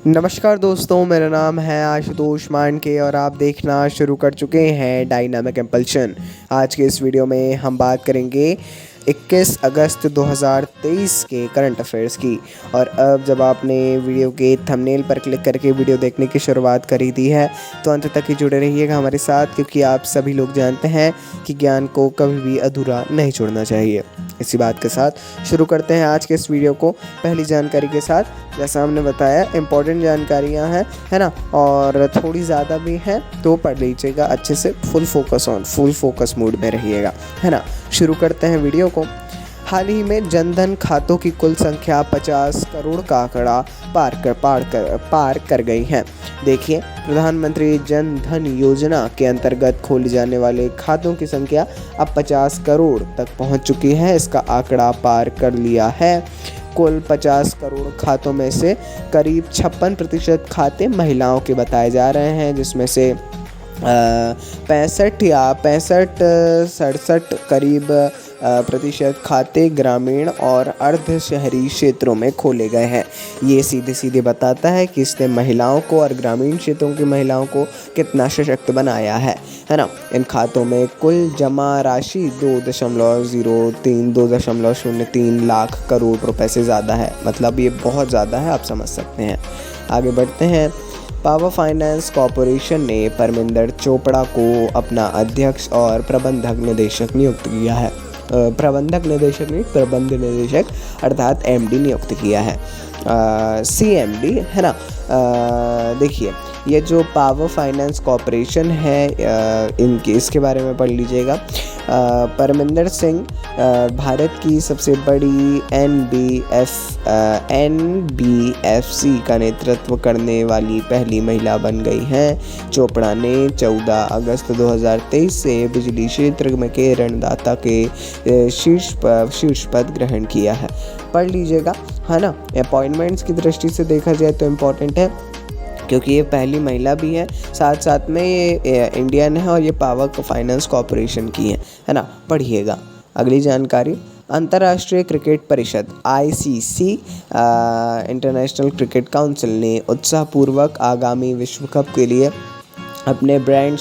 नमस्कार दोस्तों, मेरा नाम है आशुतोष मांडके और आप देखना शुरू कर चुके हैं डायनामिक इम्पल्शन। आज के इस वीडियो में हम बात करेंगे 21 अगस्त 2023 के करंट अफेयर्स की। और अब जब आपने वीडियो के थंबनेल पर क्लिक करके वीडियो देखने की शुरुआत करी दी है तो अंत तक ही जुड़े रहिएगा हमारे साथ, क्योंकि आप सभी लोग जानते हैं कि ज्ञान को कभी भी अधूरा नहीं छोड़ना चाहिए। इसी बात के साथ शुरू करते हैं आज के इस वीडियो को पहली जानकारी के साथ। जैसा हमने बताया, इंपॉर्टेंट जानकारियां हैं, है ना, और थोड़ी ज़्यादा भी हैं तो पढ़ लीजिएगा अच्छे से। फुल फोकस मूड में रहिएगा, है ना। शुरू करते हैं वीडियो को। हाल ही में जनधन खातों की कुल संख्या 50 करोड़ का आंकड़ा पार कर गई है। देखिए, प्रधानमंत्री जन धन योजना के अंतर्गत खोले जाने वाले खातों की संख्या अब 50 करोड़ तक पहुंच चुकी है। इसका आंकड़ा पार कर लिया है। कुल 50 करोड़ खातों में से करीब 56% खाते महिलाओं के बताए जा रहे हैं, जिसमें से 67 करीब प्रतिशत खाते ग्रामीण और अर्ध शहरी क्षेत्रों में खोले गए हैं। ये सीधे सीधे बताता है कि इसने महिलाओं को और ग्रामीण क्षेत्रों की महिलाओं को कितना सशक्त बनाया है ना। इन खातों में कुल जमा राशि 2.03 लाख करोड़ रुपए से ज़्यादा है। मतलब ये बहुत ज़्यादा है, आप समझ सकते हैं। आगे बढ़ते हैं। पावर फाइनेंस कॉरपोरेशन ने परमिंदर चोपड़ा को अपना अध्यक्ष और प्रबंध निदेशक अर्थात एमडी नियुक्त किया है। सीएमडी, है ना। देखिए, ये जो पावर फाइनेंस कॉरपोरेशन है, इसके बारे में पढ़ लीजिएगा। परमिंदर सिंह भारत की सबसे बड़ी एनबीएफसी का नेतृत्व करने वाली पहली महिला बन गई हैं। चोपड़ा ने 14 अगस्त 2023 से बिजली क्षेत्र में के ऋणदाता के शीर्ष पद ग्रहण किया है। पढ़ लीजिएगा, है ना। अपॉइंटमेंट्स की दृष्टि से देखा जाए तो इम्पोर्टेंट है, क्योंकि ये पहली महिला भी है, साथ साथ में ये इंडियन है और ये पावर फाइनेंस कॉरपोरेशन की है ना। पढ़िएगा। अगली जानकारी। अंतर्राष्ट्रीय क्रिकेट परिषद आईसीसी इंटरनेशनल क्रिकेट काउंसिल ने उत्साहपूर्वक आगामी विश्व कप के लिए अपने ब्रांड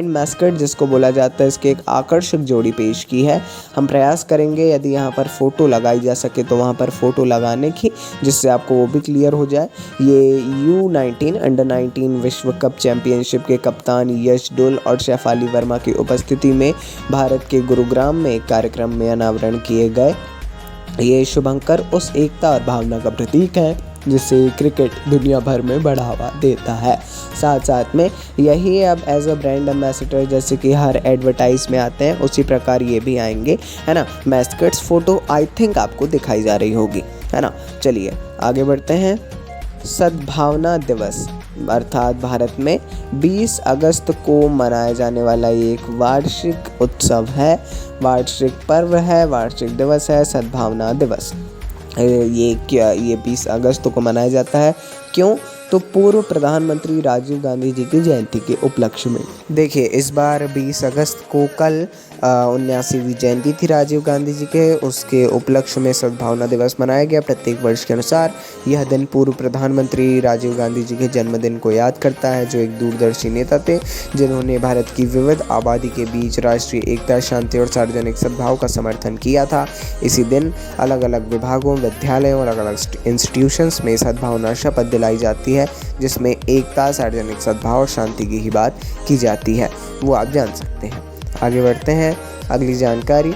मैस्कट जिसको बोला जाता है, इसके एक आकर्षक जोड़ी पेश की है। हम प्रयास करेंगे यदि यहाँ पर फ़ोटो लगाई जा सके तो वहाँ पर फ़ोटो लगाने की, जिससे आपको वो भी क्लियर हो जाए। ये U19 अंडर 19 विश्व कप चैंपियनशिप के कप्तान यश डोल और शेफाली वर्मा की उपस्थिति में भारत के गुरुग्राम में एक कार्यक्रम में अनावरण किए गए। ये शुभंकर उस एकता और भावना का प्रतीक है जिससे क्रिकेट दुनिया भर में बढ़ावा देता है। साथ साथ में यही अब एज अ ब्रांड एम्बेसडर, जैसे कि हर एडवर्टाइज में आते हैं, उसी प्रकार ये भी आएंगे, है ना। मैस्कट्स फोटो आई थिंक आपको दिखाई जा रही होगी, है ना। चलिए आगे बढ़ते हैं। सद्भावना दिवस अर्थात भारत में 20 अगस्त को मनाया जाने वाला एक वार्षिक उत्सव है, वार्षिक पर्व है, वार्षिक दिवस है सद्भावना दिवस। ये 20 अगस्त को मनाया जाता है। क्यों? तो पूर्व प्रधानमंत्री राजीव गांधी जी की जयंती के उपलक्ष्य में। देखिए, इस बार 20 अगस्त को कल 79वीं जयंती थी राजीव गांधी जी के, उसके उपलक्ष्य में सद्भावना दिवस मनाया गया। प्रत्येक वर्ष के अनुसार यह दिन पूर्व प्रधानमंत्री राजीव गांधी जी के जन्मदिन को याद करता है, जो एक दूरदर्शी नेता थे जिन्होंने भारत की विविध आबादी के बीच राष्ट्रीय एकता, शांति और सार्वजनिक सद्भाव का समर्थन किया था। इसी दिन अलग अलग विभागों, विद्यालयों और अलग अलग इंस्टीट्यूशंस में सद्भावना शपथ दिलाई जाती है, जिसमें एकता, सार्वजनिक सद्भाव और शांति की ही बात की जाती है। वो आप जान सकते हैं। आगे बढ़ते हैं। अगली जानकारी।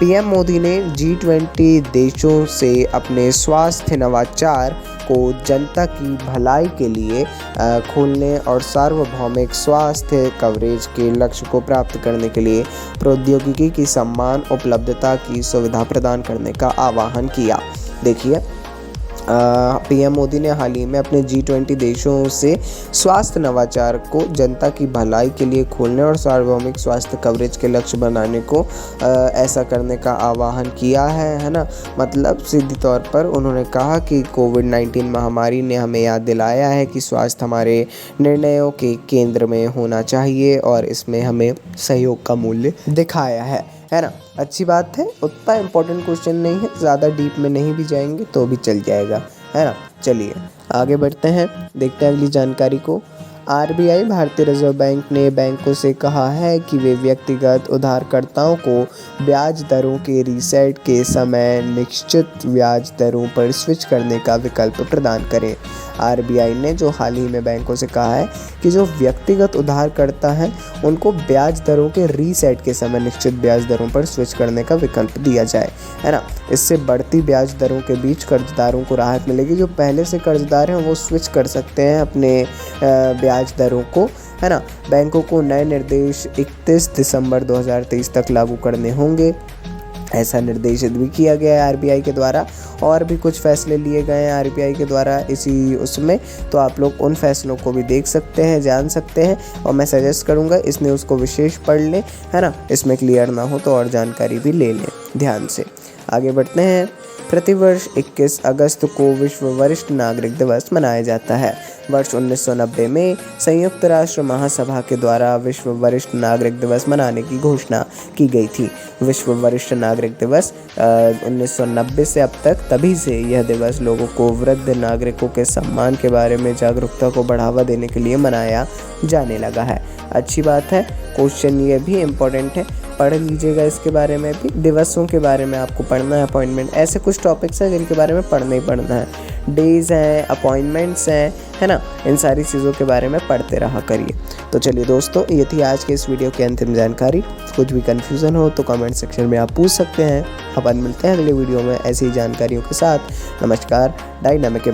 पीएम मोदी ने G20 देशों से अपने स्वास्थ्य नवाचार को जनता की भलाई के लिए खोलने और सार्वभौमिक स्वास्थ्य कवरेज के लक्ष्य को प्राप्त करने के लिए प्रौद्योगिकी की समान उपलब्धता की सुविधा प्रदान करने का आह्वान किया। देखिए, पीएम मोदी ने हाल ही में अपने G20 देशों से स्वास्थ्य नवाचार को जनता की भलाई के लिए खोलने और सार्वभौमिक स्वास्थ्य कवरेज के लक्ष्य बनाने को ऐसा करने का आह्वान किया है ना। मतलब सीधे तौर पर उन्होंने कहा कि कोविड-19 महामारी ने हमें याद दिलाया है कि स्वास्थ्य हमारे निर्णयों के केंद्र में होना चाहिए और इसमें हमें सहयोग का मूल्य दिखाया है ना। अच्छी बात है, उतना इम्पोर्टेंट क्वेश्चन नहीं है, ज़्यादा डीप में नहीं भी जाएंगे तो भी चल जाएगा। है ना। चलिए आगे बढ़ते हैं, देखते हैं अगली जानकारी को। आरबीआई भारतीय रिजर्व बैंक ने बैंकों से कहा है कि वे व्यक्तिगत उधारकर्ताओं को ब्याज दरों के रीसेट के समय निश्चित ब्याज दरों पर स्विच करने का विकल्प प्रदान करें। आरबीआई ने जो हाल ही में बैंकों से कहा है कि जो व्यक्तिगत उधारकर्ता हैं उनको ब्याज दरों के रीसेट के समय निश्चित ब्याज दरों पर स्विच करने का विकल्प दिया जाए, है ना। इससे बढ़ती ब्याज दरों के बीच कर्जदारों को राहत मिलेगी। जो पहले से कर्जदार हैं वो स्विच कर सकते हैं अपने ब्याज दरों को, है ना। बैंकों को नए निर्देश 31 दिसंबर 2023 तक लागू करने होंगे, ऐसा निर्देशित भी किया गया है आरबीआई के द्वारा। और भी कुछ फैसले लिए गए हैं आरबीआई के द्वारा इसी उसमें, तो आप लोग उन फैसलों को भी देख सकते हैं, जान सकते हैं। और मैं सजेस्ट करूंगा इस न्यूज़ को विशेष पढ़ लें, है ना। इसमें क्लियर ना हो तो और जानकारी भी ले लें ध्यान से। आगे बढ़ते हैं। प्रतिवर्ष 21 अगस्त को विश्व वरिष्ठ नागरिक दिवस मनाया जाता है। वर्ष 1990 में संयुक्त राष्ट्र महासभा के द्वारा विश्व वरिष्ठ नागरिक दिवस मनाने की घोषणा की गई थी। विश्व वरिष्ठ नागरिक दिवस 1990 से अब तक, तभी से यह दिवस लोगों को वृद्ध नागरिकों के सम्मान के बारे में जागरूकता को बढ़ावा देने के लिए मनाया जाने लगा है। अच्छी बात है। क्वेश्चन ये भी इम्पोर्टेंट है, पढ़ लीजिएगा इसके बारे में भी। दिवसों के बारे में आपको पढ़ना है, अपॉइंटमेंट, ऐसे कुछ टॉपिक्स हैं जिनके बारे में पढ़ना ही पढ़ना है। डेज़ हैं, अपॉइंटमेंट्स हैं, है ना, इन सारी चीज़ों के बारे में पढ़ते रहा करिए। तो चलिए दोस्तों, ये थी आज के इस वीडियो की अंतिम जानकारी। कुछ भी कन्फ्यूज़न हो तो कमेंट सेक्शन में आप पूछ सकते हैं। अपन मिलते हैं अगले वीडियो में ऐसी ही जानकारियों के साथ। नमस्कार। डायनामिक